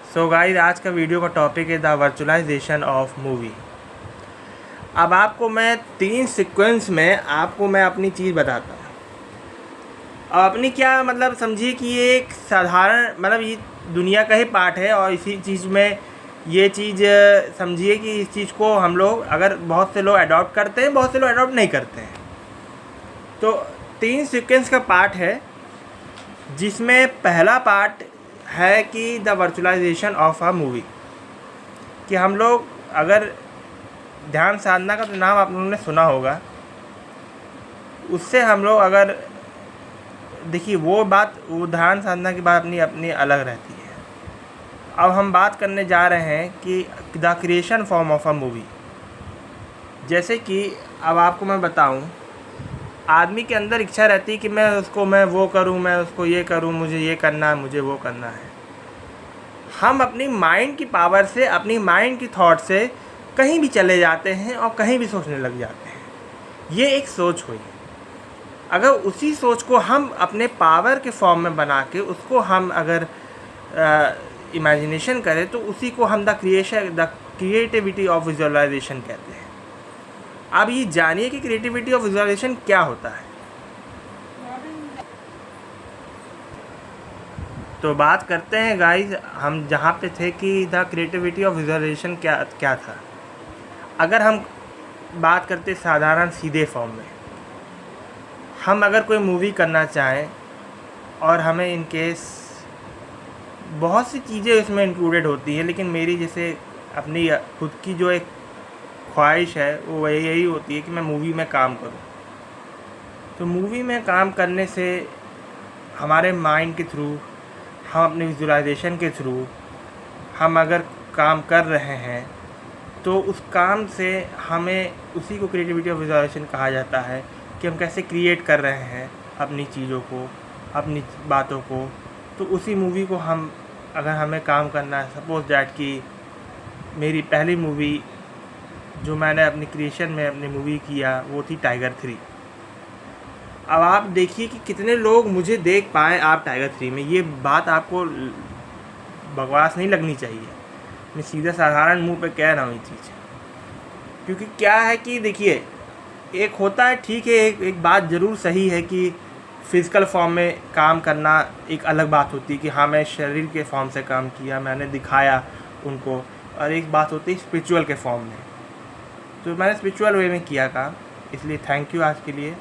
So guys, आज का video का टॉपिक है द वर्चुअलाइजेशन ऑफ मूवी। अब आपको मैं 3 सीक्वेंस में मैं अपनी चीज़ बताता हूँ। अब अपनी क्या मतलब समझिए कि ये एक साधारण मतलब ये दुनिया का ही पार्ट है और इसी चीज़ में ये चीज़ समझिए कि इस चीज़ को हम लोग अगर बहुत से लोग अडॉप्ट करते हैं, बहुत से लोग अडॉप्ट नहीं करते हैं। तो 3 सीक्वेंस का पार्ट है, जिसमें पहला पार्ट है कि the virtualization of a movie, कि हम लोग अगर ध्यान साधना का तो नाम आप लोगों ने सुना होगा, उससे हम लोग अगर देखिए वो ध्यान साधना की बात अपनी अपनी अलग रहती है। अब हम बात करने जा रहे हैं कि the creation form of a movie. जैसे कि अब आपको मैं बताऊं, आदमी के अंदर इच्छा रहती है कि मैं वो करूं, मैं उसको ये करूं, मुझे ये करना है, मुझे वो करना है। हम अपनी माइंड की पावर से, अपनी माइंड की थॉट से कहीं भी चले जाते हैं और कहीं भी सोचने लग जाते हैं। ये एक सोच हुई। अगर उसी सोच को हम अपने पावर के फॉर्म में बना के उसको हम अगर इमेजिनेशन करें तो उसी को हम द क्रिएटिविटी ऑफ विजुअलाइजेशन कहते हैं। अब ये जानिए कि क्रिएटिविटी ऑफ विजुअलाइजेशन क्या होता है। तो बात करते हैं गाइस, हम जहाँ पे थे कि द क्रिएटिविटी ऑफ विजुअलाइजेशन क्या था। अगर हम बात करते साधारण सीधे फॉर्म में, हम अगर कोई मूवी करना चाहें और हमें इन केस बहुत सी चीज़ें इसमें इंक्लूडेड होती है, लेकिन मेरी जैसे अपनी खुद की जो एक ख्वाहिश है वो यही होती है कि मैं मूवी में काम करूं। तो मूवी में काम करने से हमारे माइंड के थ्रू, हम अपने विजुअलाइजेशन के थ्रू हम अगर काम कर रहे हैं तो उस काम से हमें उसी को क्रिएटिविटी ऑफ विजुअलाइजेशन कहा जाता है, कि हम कैसे क्रिएट कर रहे हैं अपनी चीज़ों को, अपनी बातों को। तो उसी मूवी को हम अगर हमें काम करना है, सपोज दैट कि मेरी पहली मूवी जो मैंने अपनी क्रिएशन में अपनी मूवी किया वो थी टाइगर 3। अब आप देखिए कि कितने लोग मुझे देख पाए आप टाइगर 3 में। ये बात आपको बकवास नहीं लगनी चाहिए, मैं सीधा साधारण मुंह पे कह रहा हूँ ये चीज़। क्योंकि क्या है कि देखिए, एक होता है ठीक है, एक बात ज़रूर सही है कि फ़िज़िकल फॉर्म में काम करना एक अलग बात होती है कि हाँ मैं शरीर के फॉर्म से काम किया, मैंने दिखाया उनको। और एक बात होती है स्पिरिचुअल के फॉर्म में। तो मैंने स्पिरिचुअल वे में किया काम, इसलिए थैंक यू आज के लिए।